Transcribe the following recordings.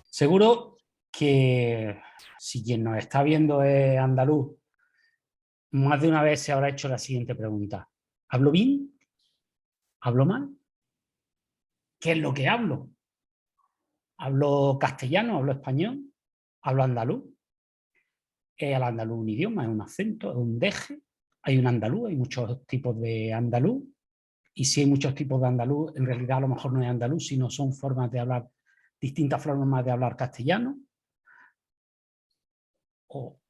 Seguro que si quien nos está viendo es andaluz, más de una vez se habrá hecho la siguiente pregunta. ¿Hablo bien? ¿Hablo mal? ¿Qué es lo que hablo? ¿Hablo castellano? ¿Hablo español? ¿Hablo andaluz? ¿Es el andaluz un idioma? ¿Es un acento? ¿Es un deje? Hay un andaluz, hay muchos tipos de andaluz. Y si hay muchos tipos de andaluz, en realidad a lo mejor no es andaluz, sino son formas de hablar, distintas formas de hablar castellano.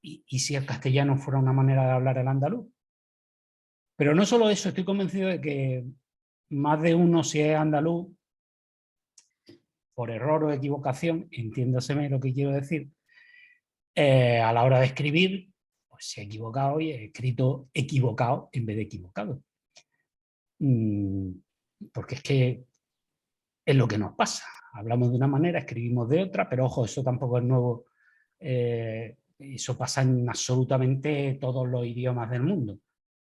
Y si el castellano fuera una manera de hablar el andaluz. Pero no solo eso, estoy convencido de que más de uno, si es andaluz, por error o equivocación, entiéndoseme lo que quiero decir, a la hora de escribir, pues se ha equivocado y he escrito equivocado en vez de equivocado. Porque es que es lo que nos pasa. Hablamos de una manera, escribimos de otra, pero ojo, eso tampoco es nuevo. Eso pasa en absolutamente todos los idiomas del mundo.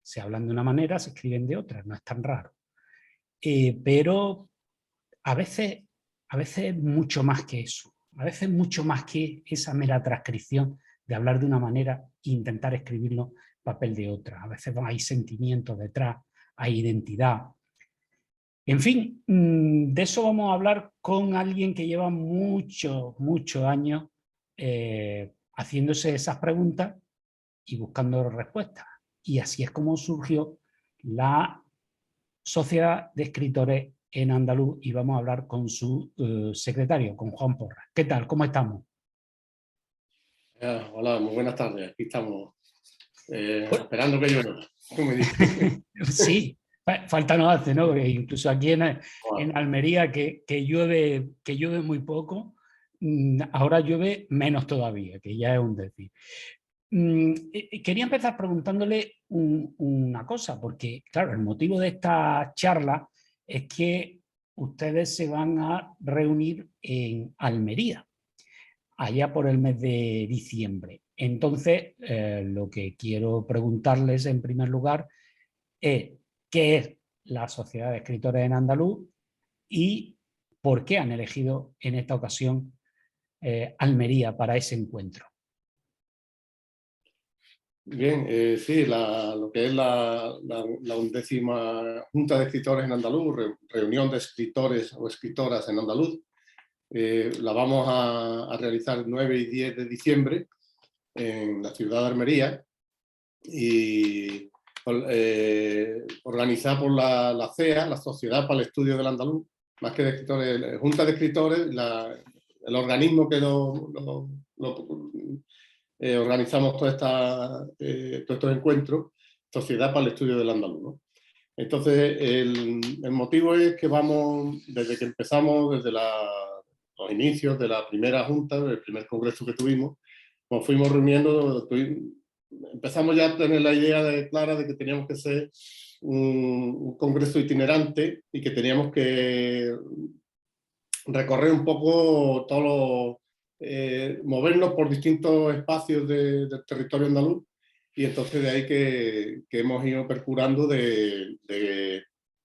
Se hablan de una manera, se escriben de otra, no es tan raro. Pero a veces mucho más que eso. A veces mucho más que esa mera transcripción de hablar de una manera e intentar escribirlo en papel de otra. A veces hay sentimientos detrás, hay identidad. En fin, de eso vamos a hablar con alguien que lleva muchos años haciéndose esas preguntas y buscando respuestas. Y así es como surgió la Sociedad de Escritores en Andaluz y vamos a hablar con su secretario, con Juan Porras. ¿Qué tal? ¿Cómo estamos? Hola, muy buenas tardes. Aquí estamos Pues, esperando que llueva, como dice. sí, falta no hace, ¿no? Porque incluso aquí en Almería, que llueve muy poco, ahora llueve menos todavía, que ya es un decir. Quería empezar preguntándole una cosa, porque claro, el motivo de esta charla es que ustedes se van a reunir en Almería, allá por el mes de diciembre. Entonces, lo que quiero preguntarles en primer lugar es qué es la Sociedad de Escritores en Andaluz y por qué han elegido en esta ocasión Almería para ese encuentro. Bien, sí, lo que es la 11ª Junta de Escritores en Andaluz, reunión de escritores o escritoras en andaluz, la vamos a realizar el 9 y 10 de diciembre en la ciudad de Almería y organizada por la CEA, la Sociedad para el Estudio del Andaluz, más que de escritores, Junta de Escritores, el organismo que organizamos todos estos encuentros, Sociedad para el Estudio del Andaluz, ¿no? Entonces, el motivo es que vamos, desde que empezamos, desde los inicios de la primera junta, del primer congreso que tuvimos, nos fuimos reuniendo, empezamos ya a tener la idea clara de que teníamos que ser un congreso itinerante y que teníamos que recorrer un poco todos los movernos por distintos espacios del territorio andaluz, y entonces de ahí que hemos ido percurando de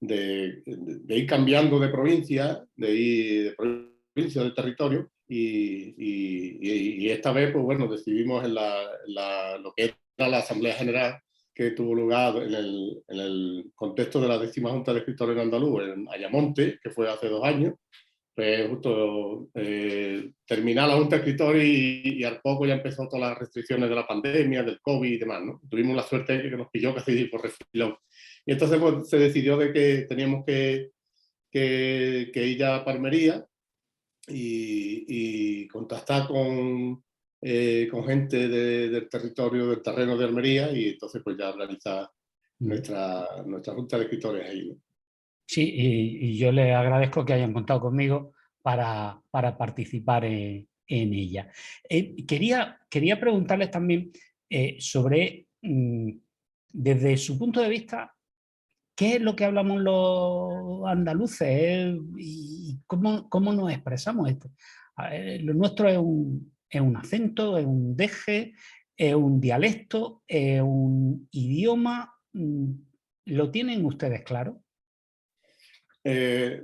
ir cambiando de provincia, de provincia, de territorio, y esta vez, pues bueno, decidimos en lo que era la Asamblea General que tuvo lugar en el contexto de la 10ª Junta de Escritores en Andaluz, en Ayamonte, que fue hace 2 años. Pues justo terminar la Junta de Escritores y al poco ya empezó todas las restricciones de la pandemia, del COVID y demás, ¿no? Tuvimos la suerte de que nos pilló casi por refilón. Y entonces pues, se decidió de que teníamos que ir ya a Almería y contactar con gente del territorio, del terreno de Almería, y entonces pues ya realizar nuestra Junta de Escritores ahí, ¿no? Sí, y yo les agradezco que hayan contado conmigo para participar en ella. Quería preguntarles también sobre, desde su punto de vista, ¿qué es lo que hablamos los andaluces y cómo nos expresamos esto? Lo nuestro es un acento, es un deje, es un dialecto, es un idioma. ¿Lo tienen ustedes claro?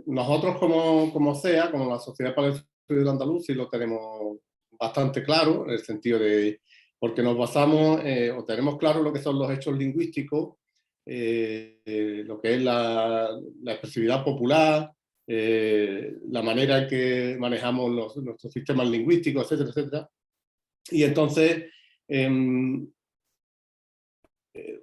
Nosotros como SEA, como la Sociedad para el Estudio del Andaluz, sí lo tenemos bastante claro, en el sentido de, porque nos basamos, o tenemos claro lo que son los hechos lingüísticos, lo que es la expresividad popular, la manera en que manejamos nuestros sistemas lingüísticos, etcétera, etcétera. Y entonces,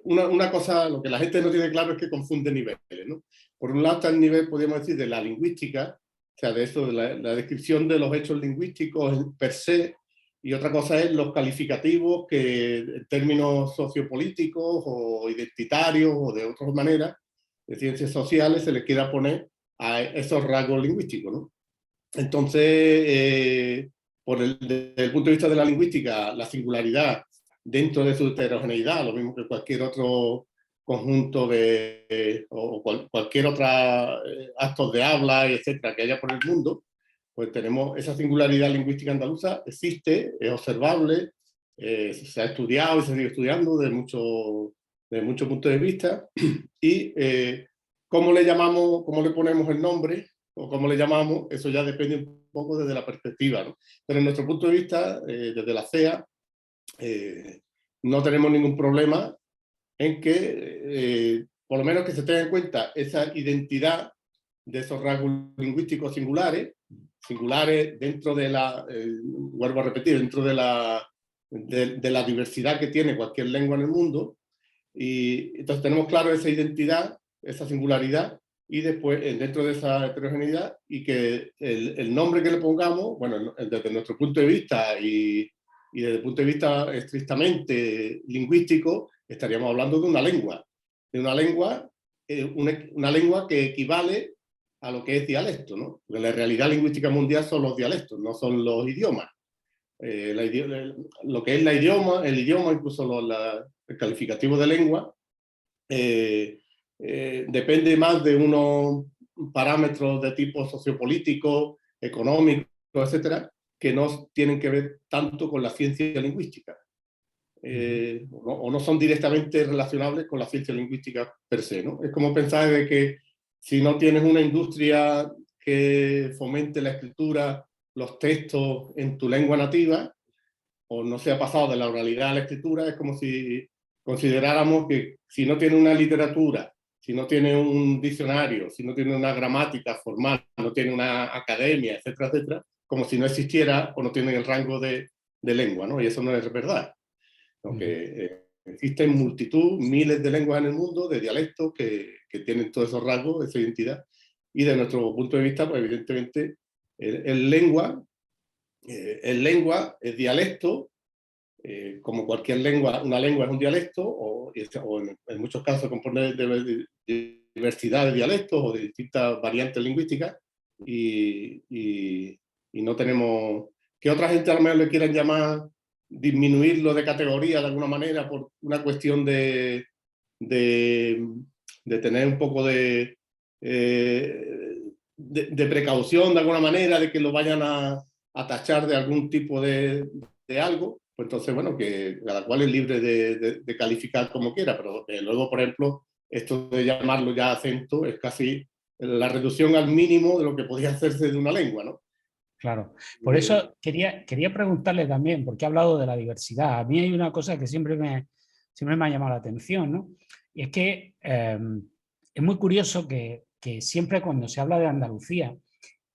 una cosa, lo que la gente no tiene claro es que confunde niveles, ¿no? Por un lado está el nivel, podríamos decir, de la lingüística, o sea, de eso, de la descripción de los hechos lingüísticos per se, y otra cosa es los calificativos que en términos sociopolíticos o identitarios o de otras maneras, de ciencias sociales, se les quiera poner a esos rasgos lingüísticos, ¿no? Entonces, desde el punto de vista de la lingüística, la singularidad dentro de su heterogeneidad, lo mismo que cualquier otro conjunto o cualquier otro actos de habla, etcétera, que haya por el mundo, pues tenemos esa singularidad lingüística andaluza, existe, es observable, se ha estudiado y se sigue estudiando de muchos puntos de vista, y cómo le llamamos, cómo le ponemos el nombre, o cómo le llamamos, eso ya depende un poco desde la perspectiva, ¿no? Pero en nuestro punto de vista, desde la CEA, no tenemos ningún problema en que, por lo menos que se tenga en cuenta esa identidad de esos rasgos lingüísticos singulares dentro de vuelvo a repetir, dentro de la diversidad que tiene cualquier lengua en el mundo, y entonces tenemos claro esa identidad, esa singularidad, y después dentro de esa heterogeneidad, y que el nombre que le pongamos, bueno, desde nuestro punto de vista y desde el punto de vista estrictamente lingüístico, estaríamos hablando de una lengua una lengua que equivale a lo que es dialecto, ¿no? Porque la realidad lingüística mundial son los dialectos, no son los idiomas. Lo que es el idioma, incluso el calificativo de lengua, depende más de unos parámetros de tipo sociopolítico, económico, etcétera, que no tienen que ver tanto con la ciencia lingüística. O no son directamente relacionables con la ciencia lingüística per se, ¿no? Es como pensar de que si no tienes una industria que fomente la escritura, los textos en tu lengua nativa, o no se ha pasado de la oralidad a la escritura, es como si consideráramos que si no tiene una literatura, si no tiene un diccionario, si no tiene una gramática formal, no tiene una academia, etcétera, etcétera, como si no existiera o no tiene el rango de lengua, ¿no? Y eso no es verdad. Aunque existen multitud, miles de lenguas en el mundo, de dialectos que tienen todos esos rasgos, esa identidad. Y de nuestro punto de vista, pues evidentemente, el lengua es dialecto, como cualquier lengua, una lengua es un dialecto, o en muchos casos compone de diversidad de dialectos o de distintas variantes lingüísticas, y no tenemos... Que otra gente a lo mejor le quieran llamar, disminuirlo de categoría de alguna manera por una cuestión de tener un poco de precaución de alguna manera, de que lo vayan a tachar de algún tipo de algo, pues entonces, bueno, que cada cual es libre de calificar como quiera, pero luego, por ejemplo, esto de llamarlo ya acento es casi la reducción al mínimo de lo que podía hacerse de una lengua, ¿no? Claro, por eso quería preguntarle también, porque ha hablado de la diversidad. A mí hay una cosa que siempre me ha llamado la atención, ¿no? Y es que es muy curioso que siempre cuando se habla de Andalucía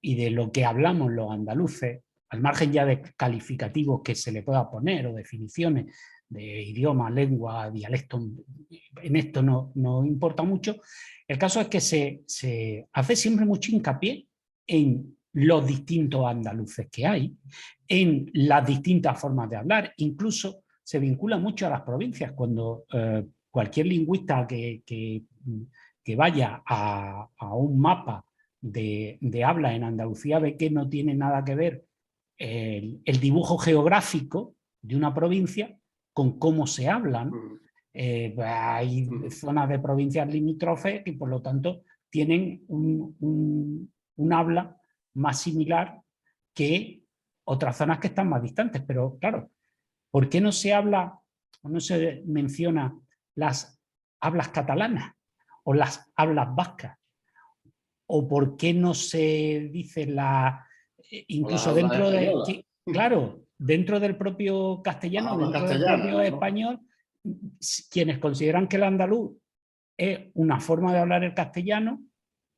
y de lo que hablamos los andaluces, al margen ya de calificativos que se le pueda poner o definiciones de idioma, lengua, dialecto, en esto no importa mucho, el caso es que se hace siempre mucho hincapié en los distintos andaluces que hay, en las distintas formas de hablar, incluso se vincula mucho a las provincias. Cuando cualquier lingüista que vaya a un mapa de habla en Andalucía ve que no tiene nada que ver el dibujo geográfico de una provincia con cómo se hablan. Hay zonas de provincias limítrofes y por lo tanto tienen un habla más similar que otras zonas que están más distantes. Pero claro, ¿por qué no se habla o no se menciona las hablas catalanas o las hablas vascas, o por qué no se dice O las incluso hablas dentro de, españolas. claro, dentro del propio castellano, Hablas dentro del castellana, propio ¿no? español, quienes consideran que el andaluz es una forma de hablar el castellano,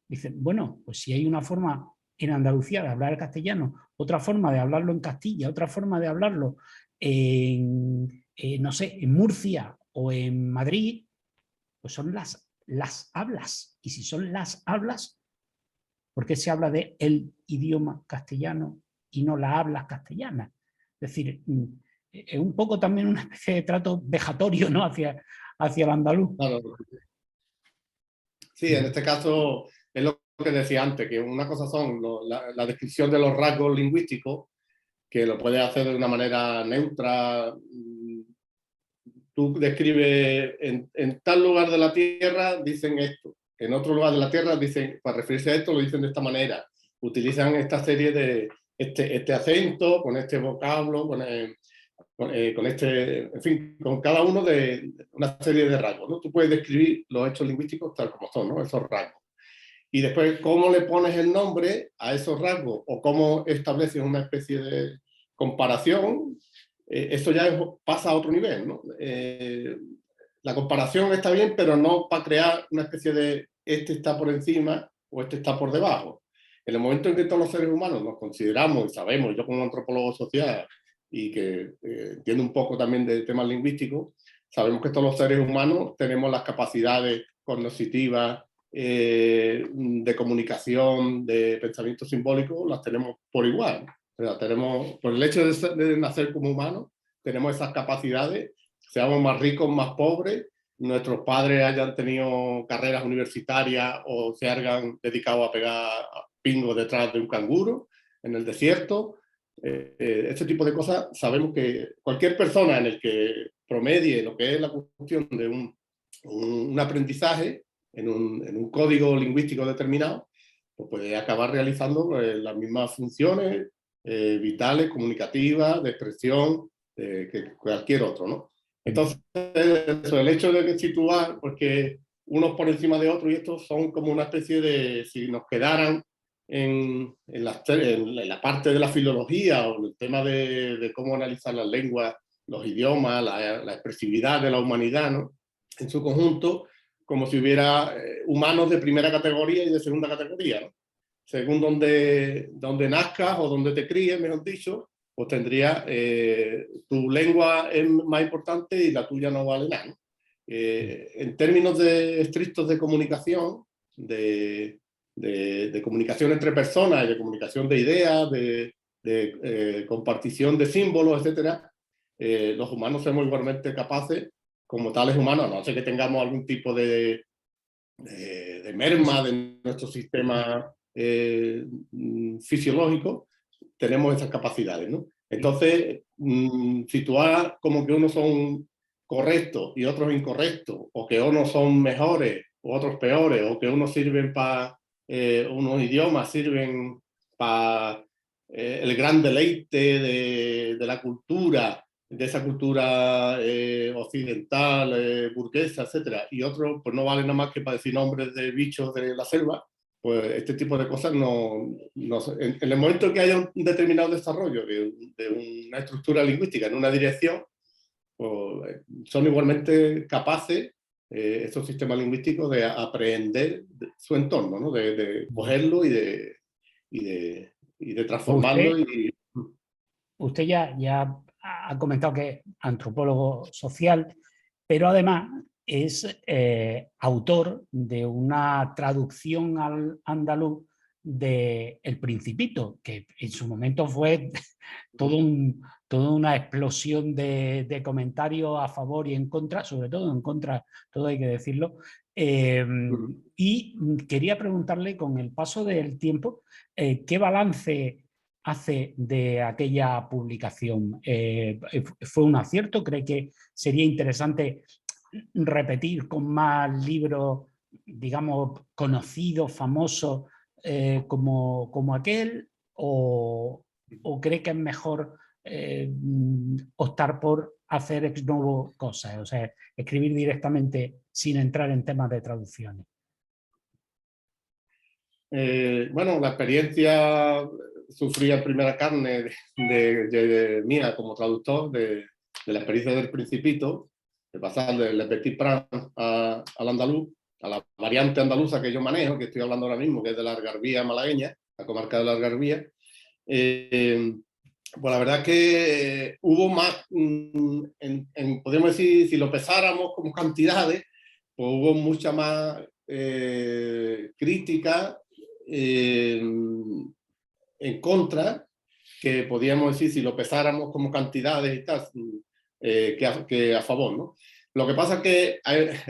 dicen, bueno, pues si hay una forma en Andalucía de hablar el castellano, otra forma de hablarlo en Castilla, otra forma de hablarlo no sé, en Murcia o en Madrid, pues son las hablas. Y si son las hablas, ¿por qué se habla de el idioma castellano y no la habla castellana? Es decir, es un poco también una especie de trato vejatorio, ¿no? hacia el andaluz. Claro. Sí, en este caso es lo que decía antes, que una cosa son la descripción de los rasgos lingüísticos, que lo puedes hacer de una manera neutra. Tú describes en tal lugar de la Tierra dicen esto, en otro lugar de la Tierra dicen, para referirse a esto lo dicen de esta manera, utilizan esta serie de este acento, con este vocablo, con este, en fin, con cada uno de una serie de rasgos, ¿no? Tú puedes describir los hechos lingüísticos tal como son, ¿no? Esos rasgos. Y después, cómo le pones el nombre a esos rasgos o cómo estableces una especie de comparación, eso ya pasa a otro nivel, ¿no? La comparación está bien, pero no para crear una especie de este está por encima o este está por debajo. En el momento en que todos los seres humanos nos consideramos y sabemos, yo como antropólogo social y que entiendo un poco también de temas lingüísticos, sabemos que todos los seres humanos tenemos las capacidades cognitivas, de comunicación, de pensamiento simbólico, las tenemos por igual. O sea, tenemos, por el hecho de nacer como humanos, tenemos esas capacidades, seamos más ricos, más pobres, nuestros padres hayan tenido carreras universitarias o se hayan dedicado a pegar pingos detrás de un canguro en el desierto. Este tipo de cosas sabemos que cualquier persona en el que promedie lo que es la cuestión de un aprendizaje en un código lingüístico determinado, pues puede acabar realizando las mismas funciones vitales, comunicativas, de expresión, que cualquier otro, ¿no? Entonces, eso, el hecho de situar, porque unos por encima de otros, y estos son como una especie de, si nos quedaran en la parte de la filología o el tema de cómo analizar las lenguas, los idiomas, la expresividad de la humanidad, ¿no? En su conjunto, como si hubiera humanos de primera categoría y de segunda categoría, ¿no? Según donde nazcas o donde te críes, mejor dicho, pues tendría tu lengua es más importante y la tuya no vale nada, ¿no? En términos estrictos de comunicación, de comunicación entre personas y de comunicación de ideas, de compartición de símbolos, etcétera, los humanos somos igualmente capaces, como tales humanos, a no ser que tengamos algún tipo de merma de nuestro sistema fisiológico, tenemos esas capacidades, ¿no? Entonces, situar como que unos son correctos y otros incorrectos, o que unos son mejores o otros peores, o que unos sirven para, unos idiomas sirven para el gran deleite de la cultura, de esa cultura occidental, burguesa, etcétera, y otros pues no valen nada más que para decir nombres de bichos de la selva, pues este tipo de cosas en el momento en que haya un determinado desarrollo de una estructura lingüística en una dirección, pues son igualmente capaces estos sistemas lingüísticos de aprehender su entorno, ¿no? De cogerlo y de transformarlo. Usted, usted ya ha comentado que es antropólogo social, pero además es autor de una traducción al andaluz de El Principito, que en su momento fue todo toda una explosión de comentarios a favor y en contra, sobre todo en contra, todo hay que decirlo. Y quería preguntarle, con el paso del tiempo, ¿qué balance hace de aquella publicación? ¿Fue un acierto? ¿Cree que sería interesante repetir con más libros, digamos, conocidos, famosos, como aquel? ¿O cree que es mejor optar por hacer ex novo cosas? O sea, escribir directamente sin entrar en temas de traducciones. Bueno, la experiencia sufrí en primera carne de mía como traductor de la experiencia del Principito, de pasar del Petit Prat al andaluz, a la variante andaluza que yo manejo, que estoy hablando ahora mismo, que es de la Algarvía malagueña, la comarca de la Algarvía. Pues la verdad es que hubo más, podemos decir, si lo pesáramos como cantidades, pues hubo mucha más crítica en contra, que podríamos decir, si lo pesáramos como cantidades y tal, que a favor, ¿no? Lo que pasa es que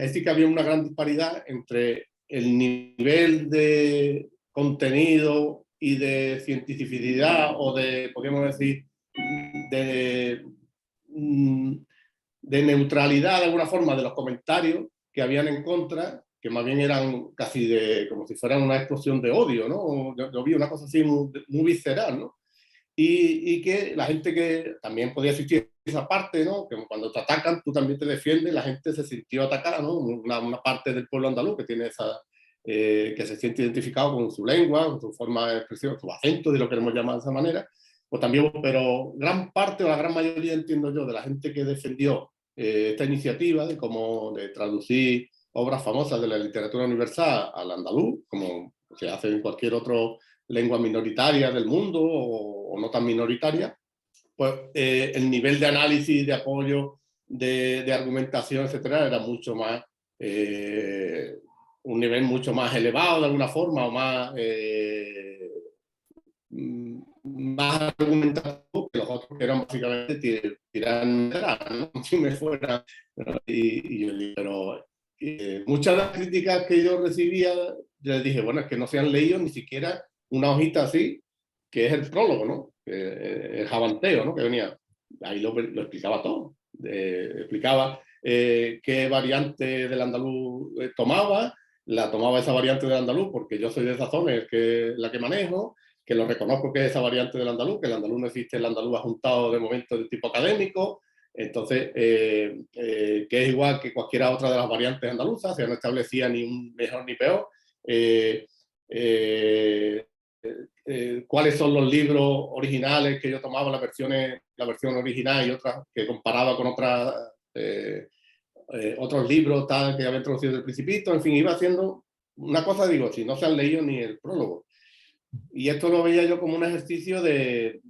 sí que había una gran disparidad entre el nivel de contenido y de cientificidad o de, podríamos decir, de, de neutralidad de alguna forma de los comentarios que habían en contra, que más bien eran casi como si fueran una explosión de odio, ¿no? Yo vi una cosa así muy visceral, ¿no? Y que la gente que también podía existir esa parte, ¿no? Que cuando te atacan, tú también te defiendes, la gente se sintió atacada, ¿no? Una parte del pueblo andaluz que tiene esa, que se siente identificado con su lengua, con su forma de expresión, su acento, si lo queremos llamar de esa manera, pues también, pero gran parte o la gran mayoría, entiendo yo, de la gente que defendió esta iniciativa de traducir obras famosas de la literatura universal al andaluz, como se hace en cualquier otra lengua minoritaria del mundo o no tan minoritaria, pues el nivel de análisis, de apoyo, de argumentación, etcétera, era mucho más, un nivel mucho más elevado de alguna forma, o más argumentativo que los otros, que eran básicamente tiran, ¿no? Si me fuera. Y yo digo, pero muchas de las críticas que yo recibía, yo les dije, bueno, es que no se han leído ni siquiera una hojita así, que es el prólogo, ¿no? El jabanteo, ¿no? Que venía. Ahí lo explicaba todo. Explicaba qué variante del andaluz tomaba, la tomaba esa variante del andaluz porque yo soy de esa zona, es que la que manejo, que lo reconozco que es esa variante del andaluz, que el andaluz no existe, el andaluz ajuntado de momento de tipo académico, entonces, que es igual que cualquiera otra de las variantes andaluzas, o sea, no establecía ni un mejor ni peor. Cuáles son los libros originales que yo tomaba, la versión original y otras que comparaba con otros libros tal, que había introducido el Principito, en fin, iba haciendo una cosa, digo, si no se han leído ni el prólogo. Y esto lo veía yo como un ejercicio de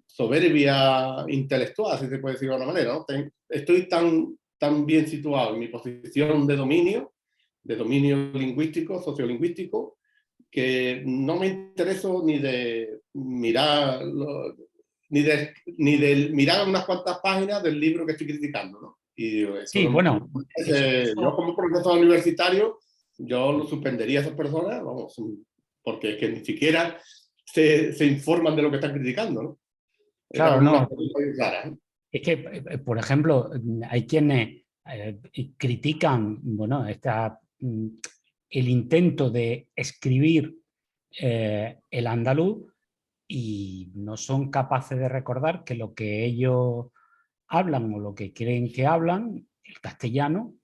soberbia intelectual, si se puede decir de alguna manera, ¿no? Estoy tan bien situado en mi posición de dominio lingüístico, sociolingüístico, que no me intereso ni de mirar ni de mirar unas cuantas páginas del libro que estoy criticando, ¿no? Y eso Sí, bueno, yo como profesor universitario, yo lo suspendería a esas personas, vamos, porque es que ni siquiera se informan de lo que están criticando, ¿no? Era claro, como una no. cosa muy rara, ¿eh? Es que, por ejemplo, hay quienes critican, bueno, el intento de escribir el andaluz y no son capaces de recordar que lo que ellos hablan o lo que creen que hablan, el castellano,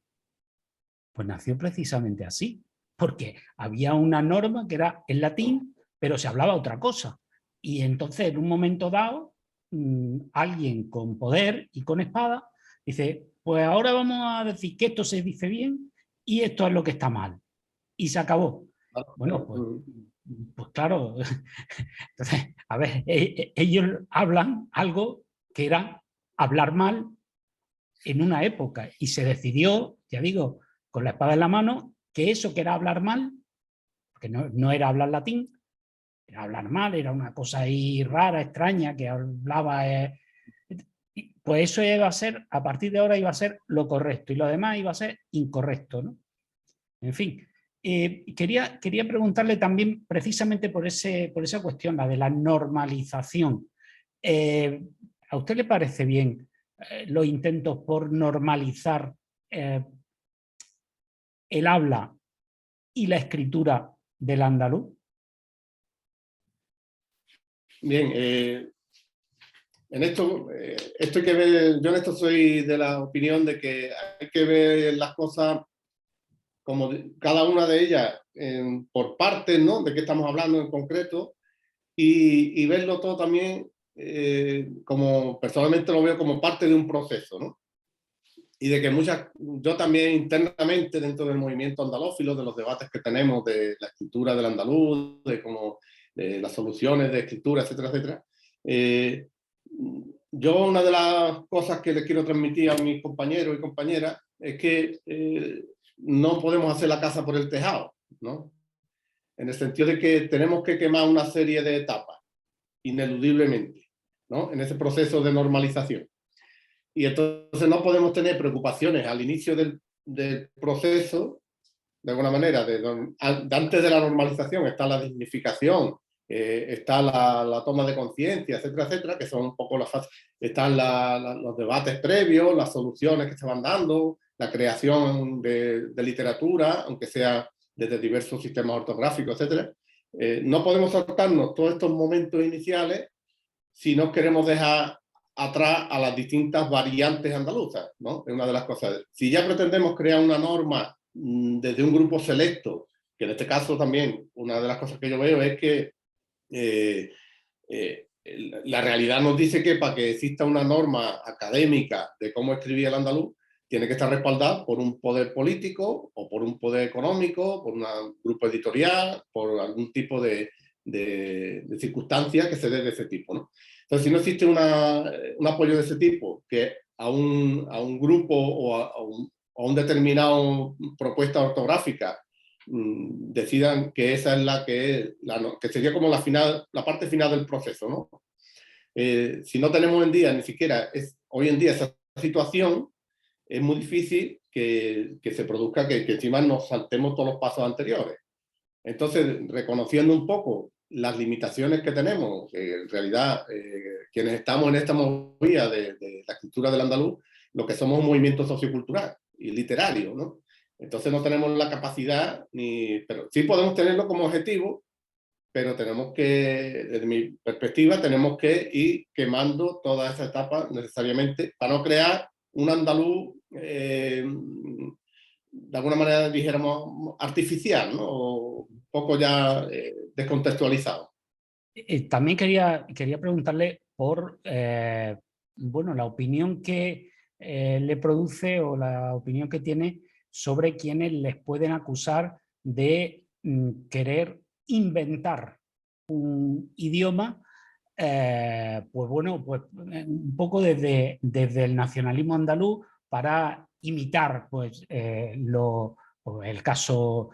pues nació precisamente así, porque había una norma que era en latín, pero se hablaba otra cosa. Y entonces, en un momento dado, alguien con poder y con espada dice, pues ahora vamos a decir que esto se dice bien y esto es lo que está mal. Y se acabó. Bueno, pues claro, entonces, a ver, ellos hablan algo que era hablar mal en una época y se decidió, ya digo, con la espada en la mano, que eso que era hablar mal, porque no era hablar latín, era hablar mal, era una cosa ahí rara, extraña, que hablaba... pues eso iba a ser, a partir de ahora iba a ser lo correcto y lo demás iba a ser incorrecto, ¿no? En fin, quería preguntarle también precisamente por esa cuestión, la de la normalización. ¿A usted le parece bien los intentos por normalizar el habla y la escritura del andaluz? Bien, en esto hay que ver, yo en esto soy de la opinión de que hay que ver las cosas cada una de ellas por partes, ¿no? De qué estamos hablando en concreto, y verlo todo también como, personalmente lo veo como parte de un proceso, ¿no? Y de que yo también internamente dentro del movimiento andalófilo, de los debates que tenemos de la escritura del andaluz, de cómo de las soluciones de escritura, etcétera, etcétera, yo una de las cosas que les quiero transmitir a mis compañeros y compañeras es que no podemos hacer la casa por el tejado, ¿no? En el sentido de que tenemos que quemar una serie de etapas, ineludiblemente, ¿no? En ese proceso de normalización. Y entonces no podemos tener preocupaciones al inicio del proceso, de alguna manera, antes de la normalización está la dignificación, está la toma de conciencia, etcétera, etcétera, que son un poco las fases, están los debates previos, las soluciones que se van dando, la creación de literatura, aunque sea desde diversos sistemas ortográficos, etcétera. No podemos saltarnos todos estos momentos iniciales si no queremos dejar atrás a las distintas variantes andaluzas, ¿no? Es una de las cosas. Si ya pretendemos crear una norma desde un grupo selecto, que en este caso también una de las cosas que yo veo es que la realidad nos dice que para que exista una norma académica de cómo escribía el andaluz, tiene que estar respaldada por un poder político o por un poder económico, por un grupo editorial, por algún tipo de circunstancias que se dé de ese tipo, ¿no? Entonces, si no existe un apoyo de ese tipo, que a un grupo o a un determinado propuesta ortográfica decidan que esa es que sería como la parte final del proceso, ¿no? Si no tenemos hoy en día ni siquiera hoy en día esa situación, es muy difícil que se produzca que encima nos saltemos todos los pasos anteriores. Entonces, reconociendo un poco las limitaciones que tenemos, que en realidad quienes estamos en esta movida de la escritura del andaluz, lo que somos un movimiento sociocultural y literario, ¿no? Entonces no tenemos la capacidad, pero sí podemos tenerlo como objetivo, pero tenemos que, desde mi perspectiva, tenemos que ir quemando toda esa etapa necesariamente para no crear un andaluz, de alguna manera dijéramos, artificial, ¿no? O un poco ya descontextualizado. También quería preguntarle por bueno, la opinión que le produce o la opinión que tiene sobre quienes les pueden acusar de querer inventar un idioma, pues bueno, pues un poco desde el nacionalismo andaluz para imitar pues, el caso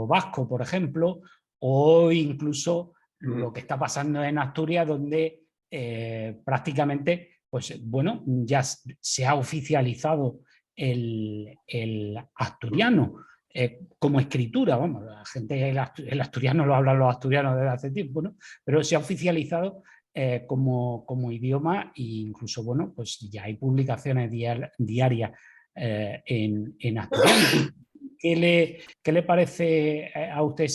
vasco, por ejemplo, o incluso lo que está pasando en Asturias, donde prácticamente, pues bueno, ya se ha oficializado el asturiano como escritura, vamos, la gente, el asturiano lo hablan los asturianos desde hace tiempo, ¿no? Pero se ha oficializado como idioma e incluso, bueno, pues ya hay publicaciones diarias en asturiano. ¿Qué le parece a usted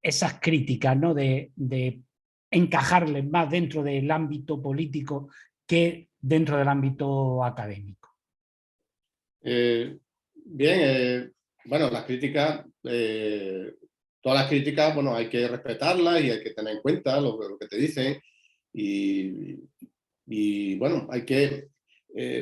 esas críticas, ¿no? de encajarles más dentro del ámbito político que dentro del ámbito académico? Bien, bueno, las críticas, todas las críticas, bueno, hay que respetarlas y hay que tener en cuenta lo que te dicen y bueno, hay que,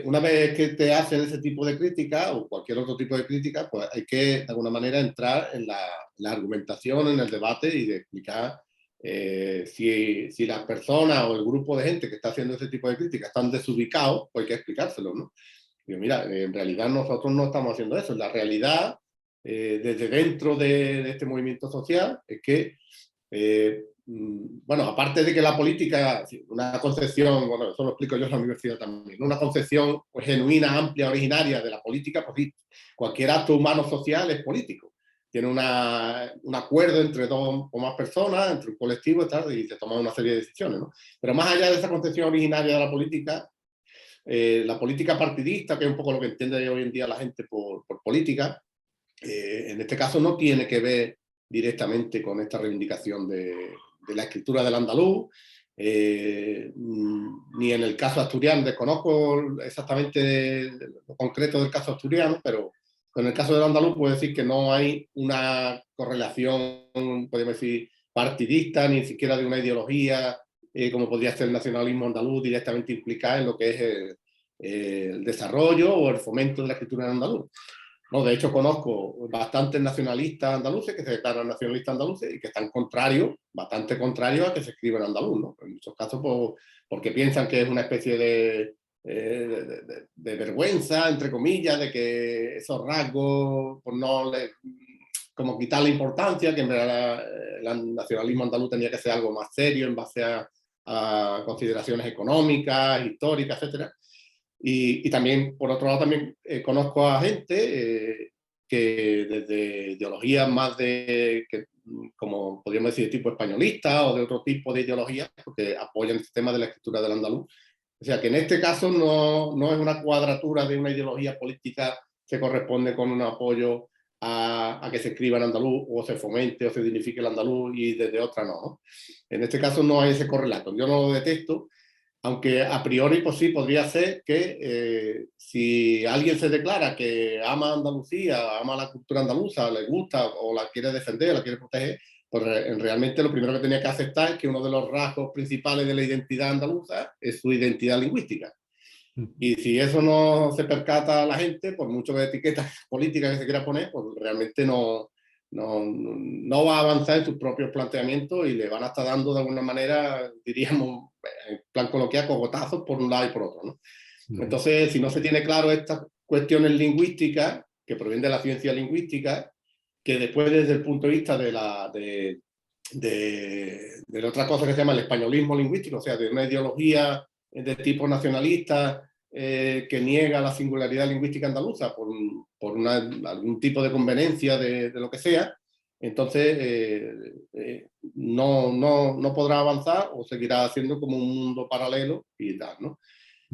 una vez que te hacen ese tipo de crítica o cualquier otro tipo de crítica, pues hay que de alguna manera entrar en la argumentación, en el debate y de explicar si las personas o el grupo de gente que está haciendo ese tipo de críticas están desubicados, pues hay que explicárselo, ¿no? Digo, mira, en realidad nosotros no estamos haciendo eso. La realidad, desde dentro de este movimiento social, es que, bueno, aparte de que la política, una concepción, bueno, eso lo explico yo en la universidad también, una concepción pues, genuina, amplia, originaria de la política, pues cualquier acto humano social es político. Tiene un acuerdo entre dos o más personas, entre un colectivo y se toman una serie de decisiones, ¿no? Pero más allá de esa concepción originaria de la política partidista, que es un poco lo que entiende hoy en día la gente por política, en este caso no tiene que ver directamente con esta reivindicación de la escritura del andaluz, ni en el caso asturiano, desconozco exactamente lo concreto del caso asturiano, pero con el caso del andaluz puedo decir que no hay una correlación, podemos decir, partidista, ni siquiera de una ideología, como podría ser el nacionalismo andaluz, directamente implicada en lo que es el desarrollo o el fomento de la escritura en andaluz. No, de hecho, conozco bastantes nacionalistas andaluces que se declaran nacionalistas andaluces y que están contrarios, bastante contrarios a que se escriba en andaluz, ¿no? En muchos casos porque piensan que es una especie de vergüenza, entre comillas, de que esos rasgos, por no como quitar la importancia, que en verdad el nacionalismo andaluz tenía que ser algo más serio en base a consideraciones económicas, históricas, etcétera. Y también, por otro lado, también conozco a gente que desde ideologías más como podríamos decir, de tipo españolista o de otro tipo de ideologías, porque apoyan el sistema de la escritura del andaluz. O sea, que en este caso no es una cuadratura de una ideología política que corresponde con un apoyo a que se escriba en andaluz o se fomente o se dignifique el andaluz y desde otra no. En este caso no hay ese correlato. Yo no lo detesto, aunque a priori pues sí podría ser que si alguien se declara que ama Andalucía, ama la cultura andaluza, le gusta o la quiere defender, la quiere proteger, pues realmente lo primero que tenía que aceptar es que uno de los rasgos principales de la identidad andaluza es su identidad lingüística. Y si eso no se percata a la gente, por mucho de etiquetas políticas que se quiera poner, pues realmente no va a avanzar en sus propios planteamientos y le van a estar dando de alguna manera, diríamos, en plan coloquial, cogotazos por un lado y por otro, ¿no? Entonces, si no se tiene claro estas cuestiones lingüísticas, que provienen de la ciencia lingüística, que después desde el punto de vista de la otra cosa que se llama el españolismo lingüístico, o sea, de una ideología de tipo nacionalista que niega la singularidad lingüística andaluza por algún tipo de conveniencia de lo que sea, entonces no podrá avanzar o seguirá siendo como un mundo paralelo y tal, ¿no?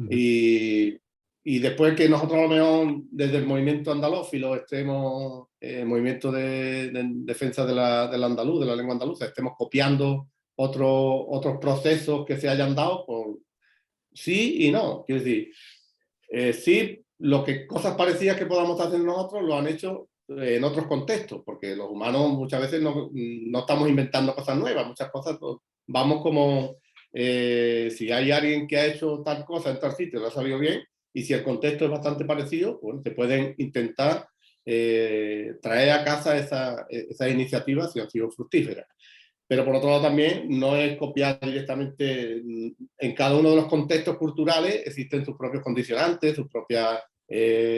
Y después que nosotros a lo mejor desde el movimiento andalófilo estemos, movimiento de defensa del andaluz, de la lengua andaluza, estemos copiando otros procesos que se hayan dado, por sí y no. Quiero decir, sí, cosas parecidas que podamos hacer nosotros lo han hecho en otros contextos, porque los humanos muchas veces no estamos inventando cosas nuevas, muchas cosas vamos como si hay alguien que ha hecho tal cosa en tal sitio, lo ha salido bien, y si el contexto es bastante parecido, pues se pueden intentar traer a casa esas iniciativas si han sido fructíferas. Pero por otro lado también no es copiar directamente. En cada uno de los contextos culturales existen sus propios condicionantes, sus propias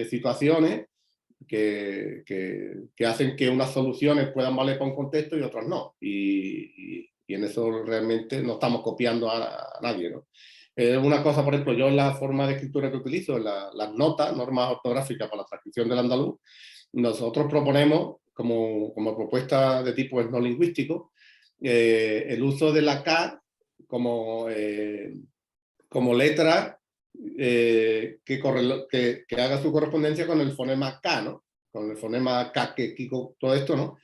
situaciones que hacen que unas soluciones puedan valer para un contexto y otras no. Y en eso realmente no estamos copiando a nadie, ¿no? Una cosa, por ejemplo, yo en la forma de escritura que utilizo, en las notas, normas ortográficas para la transcripción del andaluz, nosotros proponemos como propuesta de tipo etnolingüístico el uso de la K como letra que haga su correspondencia con el fonema K, ¿no? Con el fonema K, Kiko, todo esto, ¿no?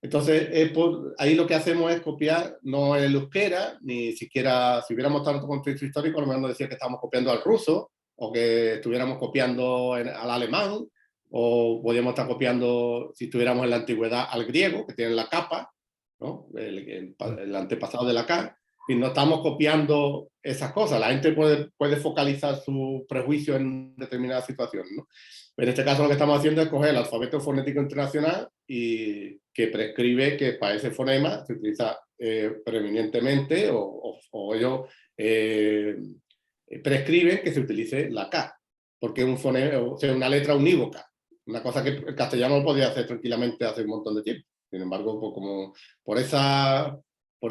Entonces, ahí lo que hacemos es copiar, no el euskera, ni siquiera, si hubiéramos estado en otro contexto histórico, a lo mejor nos decía que estábamos copiando al ruso, o que estuviéramos copiando al alemán, o podríamos estar copiando, si estuviéramos en la antigüedad, al griego, que tiene la capa, ¿no? El antepasado de la K, y no estamos copiando esas cosas. La gente puede focalizar su prejuicio en determinadas situaciones, ¿no? En este caso lo que estamos haciendo es coger el alfabeto fonético internacional y que prescribe que para ese fonema se utiliza preeminentemente o ellos prescriben que se utilice la K, porque es un fonema, o sea, una letra unívoca, una cosa que el castellano lo podía hacer tranquilamente hace un montón de tiempo. Sin embargo, pues como por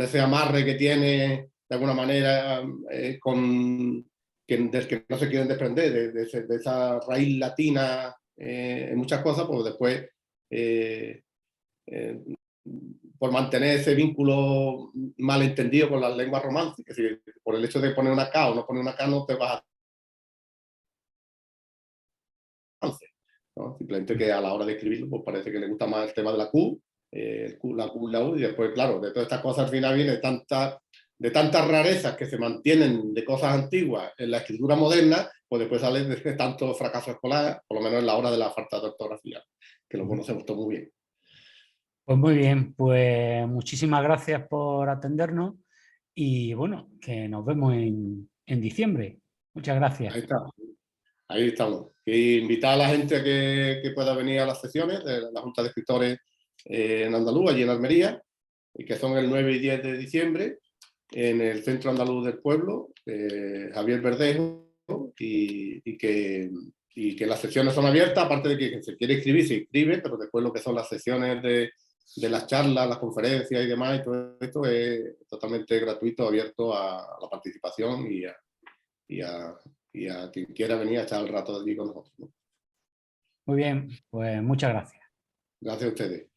ese amarre que tiene de alguna manera del que no se quieren desprender, de esa raíz latina en muchas cosas, pues después, por mantener ese vínculo malentendido con las lenguas romances, que si por el hecho de poner una K o no poner una K no te vas a... ¿no? Simplemente que a la hora de escribirlo pues parece que le gusta más el tema de la Q, la Q y la U, y después, claro, de todas estas cosas al final viene tanta de tantas rarezas que se mantienen de cosas antiguas en la escritura moderna, pues después salen de tanto fracaso escolar, por lo menos en la hora de la falta de ortografía, que lo conocemos todo muy bien. Pues muy bien, pues muchísimas gracias por atendernos y bueno, que nos vemos en diciembre. Muchas gracias. Ahí está. Ahí estamos. Y invitar a la gente a que pueda venir a las sesiones de la Junta de Escritores en Andaluz, allí en Almería, y que son el 9 y 10 de diciembre, en el Centro Andaluz del Pueblo, Javier Verdejo, y que las sesiones son abiertas, aparte de que quien se quiere inscribir se inscribe, pero después lo que son las sesiones de las charlas, las conferencias y demás, y todo esto es totalmente gratuito, abierto a la participación y a quien quiera venir a echar el rato de aquí con nosotros, ¿no? Muy bien, pues muchas gracias. Gracias a ustedes.